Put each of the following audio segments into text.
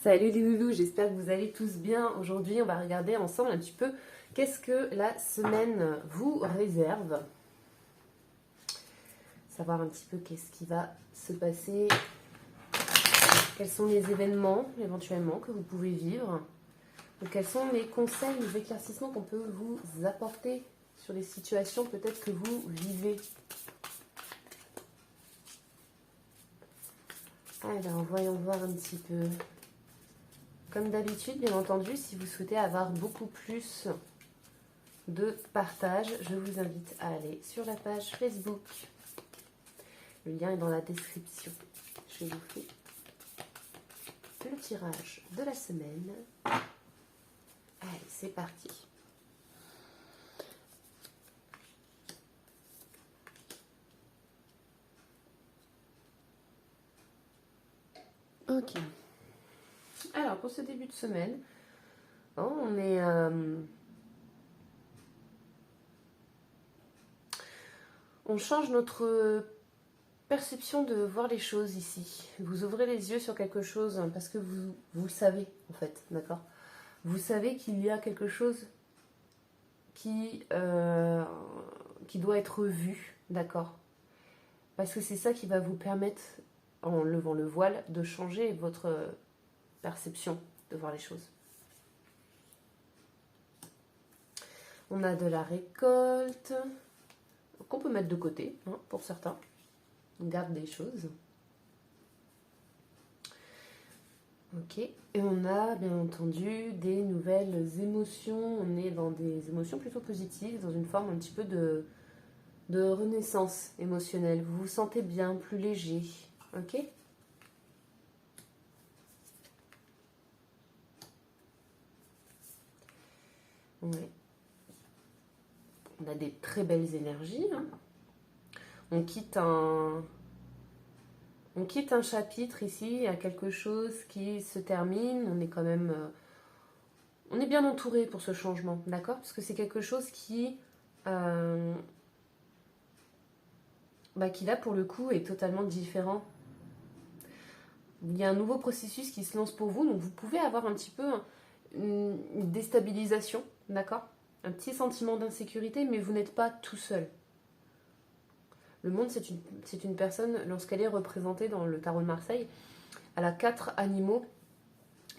Salut les loulous, j'espère que vous allez tous bien. Aujourd'hui, on va regarder ensemble un petit peu qu'est-ce que la semaine vous réserve. Savoir un petit peu qu'est-ce qui va se passer, quels sont les événements éventuellement que vous pouvez vivre, ou quels sont les conseils, les éclaircissements qu'on peut vous apporter sur les situations peut-être que vous vivez. Alors, voyons voir un petit peu. Comme d'habitude, bien entendu, si vous souhaitez avoir beaucoup plus de partage, je vous invite à aller sur la page Facebook. Le lien est dans la description. Je vous fais le tirage de la semaine. Allez, c'est parti. Ok. Alors, pour ce début de semaine, on change notre perception de voir les choses ici. Vous ouvrez les yeux sur quelque chose parce que vous le savez, en fait, d'accord? Vous savez qu'il y a quelque chose qui doit être vu, d'accord? Parce que c'est ça qui va vous permettre, en levant le voile, de changer votre perception de voir les choses. On a de la récolte, qu'on peut mettre de côté, hein, pour certains. On garde des choses. Ok, et on a bien entendu des nouvelles émotions. On est dans des émotions plutôt positives, dans une forme un petit peu de renaissance émotionnelle. Vous vous sentez bien, plus léger. Ok. Ouais. On a des très belles énergies. Hein. On quitte un chapitre ici, il y a quelque chose qui se termine. On est quand même... on est bien entouré pour ce changement, d'accord? Parce que c'est quelque chose qui là, pour le coup, est totalement différent. Il y a un nouveau processus qui se lance pour vous, donc vous pouvez avoir un petit peu une déstabilisation, d'accord? Un petit sentiment d'insécurité, mais vous n'êtes pas tout seul. Le monde, c'est une personne, lorsqu'elle est représentée dans le tarot de Marseille, elle a 4 animaux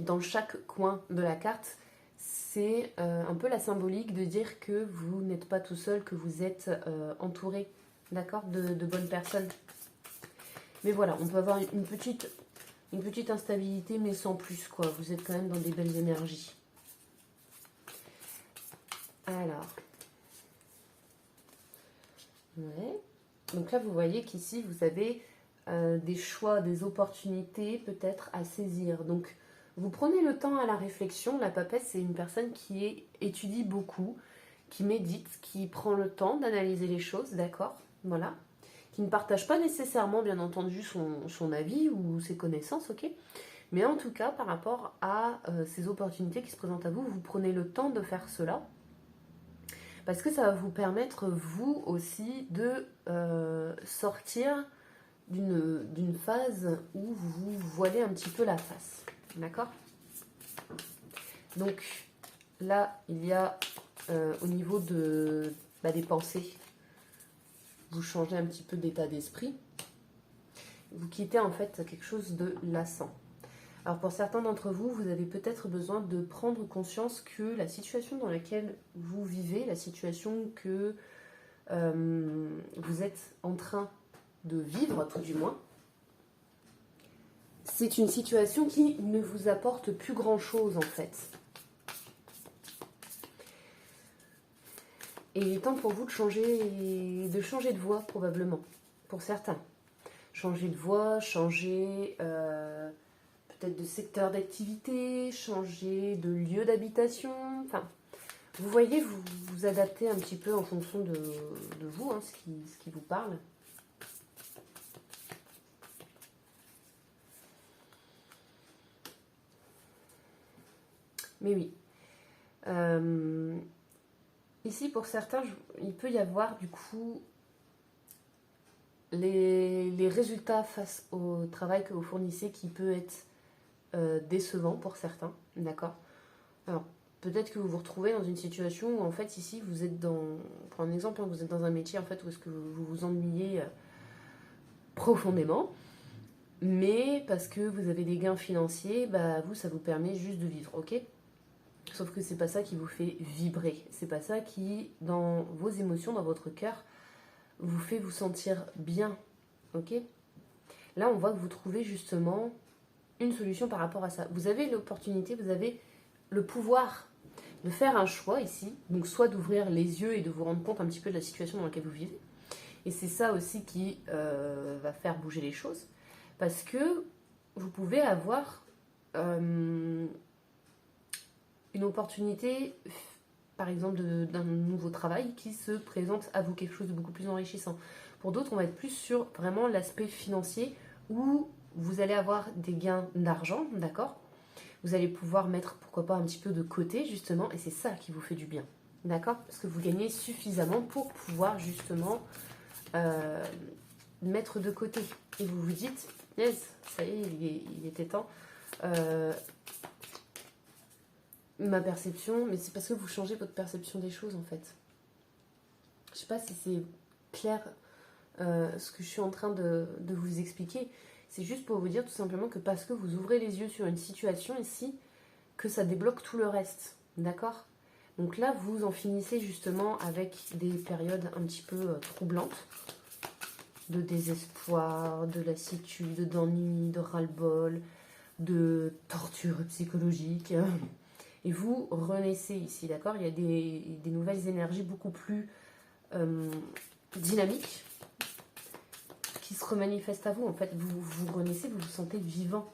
dans chaque coin de la carte. C'est un peu la symbolique de dire que vous n'êtes pas tout seul, que vous êtes entouré, d'accord, de bonnes personnes. Mais voilà, on peut avoir une petite instabilité, mais sans plus, quoi. Vous êtes quand même dans des belles énergies. Alors. Ouais. Donc là, vous voyez qu'ici, vous avez des choix, des opportunités peut-être à saisir. Donc, vous prenez le temps à la réflexion. La papesse, c'est une personne qui étudie beaucoup, qui médite, qui prend le temps d'analyser les choses, d'accord? Voilà. Qui ne partage pas nécessairement, bien entendu, son avis ou ses connaissances, ok? Mais en tout cas, par rapport à ces opportunités qui se présentent à vous, vous prenez le temps de faire cela. Parce que ça va vous permettre, vous aussi, de sortir d'une phase où vous vous voilez un petit peu la face. D'accord? Donc, là, il y a au niveau des pensées, vous changez un petit peu d'état d'esprit. Vous quittez en fait quelque chose de lassant. Alors pour certains d'entre vous, vous avez peut-être besoin de prendre conscience que la situation dans laquelle vous vivez, la situation que vous êtes en train de vivre, tout du moins, c'est une situation qui ne vous apporte plus grand-chose en fait. Et il est temps pour vous de changer de voie probablement, pour certains. Changer de voie, changer peut-être de secteur d'activité, changer de lieu d'habitation, enfin... Vous voyez, vous vous adaptez un petit peu en fonction de vous, hein, ce qui vous parle. Mais oui. Ici, pour certains, il peut y avoir du coup les résultats face au travail que vous fournissez qui peut être décevant pour certains, d'accord? Alors, peut-être que vous vous retrouvez dans une situation où, en fait, ici, vous êtes dans... Pour un exemple, hein, vous êtes dans un métier, en fait, où est-ce que vous vous ennuyez profondément, mais parce que vous avez des gains financiers, bah, vous, ça vous permet juste de vivre, ok? Sauf que c'est pas ça qui vous fait vibrer. C'est pas ça qui, dans vos émotions, dans votre cœur, vous fait vous sentir bien, ok? Là, on voit que vous trouvez justement une solution par rapport à ça. Vous avez l'opportunité, vous avez le pouvoir de faire un choix ici, donc soit d'ouvrir les yeux et de vous rendre compte un petit peu de la situation dans laquelle vous vivez. Et c'est ça aussi qui va faire bouger les choses, parce que vous pouvez avoir une opportunité, par exemple, d'un nouveau travail qui se présente à vous, quelque chose de beaucoup plus enrichissant. Pour d'autres, on va être plus sur vraiment l'aspect financier, où vous allez avoir des gains d'argent, d'accord? Vous allez pouvoir mettre, pourquoi pas, un petit peu de côté, justement, et c'est ça qui vous fait du bien, d'accord? Parce que vous gagnez suffisamment pour pouvoir, justement, mettre de côté. Et vous vous dites, yes, ça y est, il était temps. Ma perception, mais c'est parce que vous changez votre perception des choses, en fait. Je sais pas si c'est clair ce que je suis en train de vous expliquer. C'est juste pour vous dire tout simplement que parce que vous ouvrez les yeux sur une situation ici, que ça débloque tout le reste. D'accord? Donc là, vous en finissez justement avec des périodes un petit peu troublantes, de désespoir, de lassitude, d'ennui, de ras-le-bol, de torture psychologique. Et vous renaissez ici, d'accord? Il y a des nouvelles énergies beaucoup plus dynamiques qui se remanifestent à vous. En fait, vous renaissez, vous vous sentez vivant.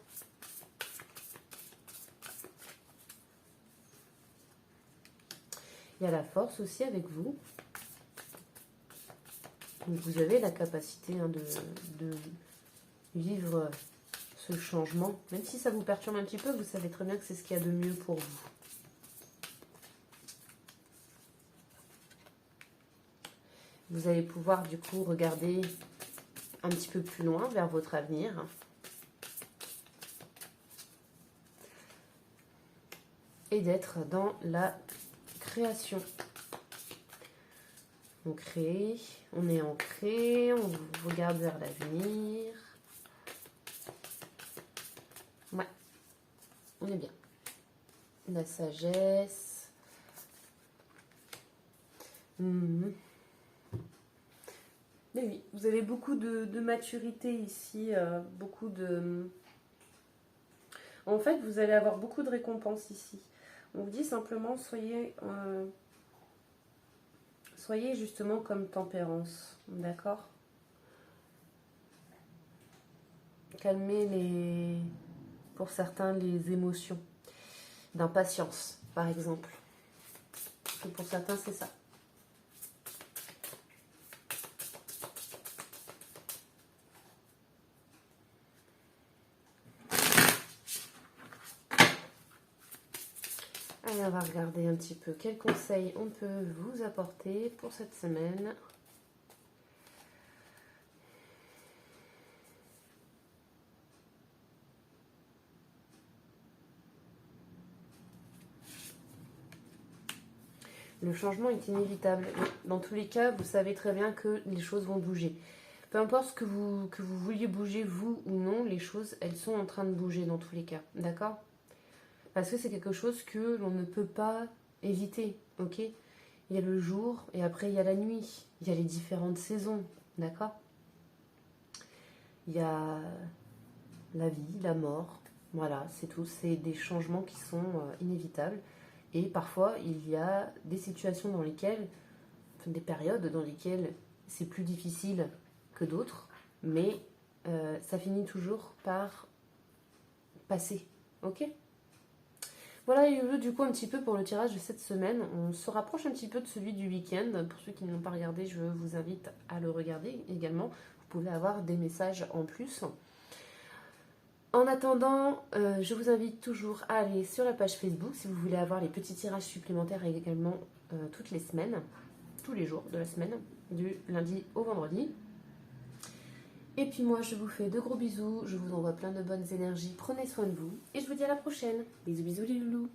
Il y a la force aussi avec vous. Donc vous avez la capacité de vivre ce changement. Même si ça vous perturbe un petit peu, vous savez très bien que c'est ce qu'il y a de mieux pour vous. Vous allez pouvoir du coup regarder un petit peu plus loin vers votre avenir. Et d'être dans la création. On crée, on est ancré, on regarde vers l'avenir. Ouais, on est bien. La sagesse. Mais oui, vous avez beaucoup de maturité ici, beaucoup de... En fait, vous allez avoir beaucoup de récompenses ici. On vous dit simplement, soyez justement comme tempérance, d'accord? Calmez pour certains, les émotions d'impatience, par exemple. Et pour certains, c'est ça. Allez, on va regarder un petit peu quels conseils on peut vous apporter pour cette semaine. Le changement est inévitable. Dans tous les cas, vous savez très bien que les choses vont bouger. Peu importe ce que vous vouliez bouger, vous ou non, les choses, elles sont en train de bouger dans tous les cas. D'accord? Parce que c'est quelque chose que l'on ne peut pas éviter. Ok? Il y a le jour et après il y a la nuit. Il y a les différentes saisons. D'accord? Il y a la vie, la mort. Voilà, c'est tout. C'est des changements qui sont inévitables. Et parfois, il y a des situations dans lesquelles, des périodes dans lesquelles c'est plus difficile que d'autres, mais ça finit toujours par passer. Ok? Voilà, du coup, un petit peu pour le tirage de cette semaine. On se rapproche un petit peu de celui du week-end. Pour ceux qui ne l'ont pas regardé, je vous invite à le regarder également. Vous pouvez avoir des messages en plus. En attendant, je vous invite toujours à aller sur la page Facebook si vous voulez avoir les petits tirages supplémentaires également toutes les semaines, tous les jours de la semaine, du lundi au vendredi. Et puis moi, je vous fais de gros bisous, je vous envoie plein de bonnes énergies, prenez soin de vous, et je vous dis à la prochaine. Bisous bisous les loulous.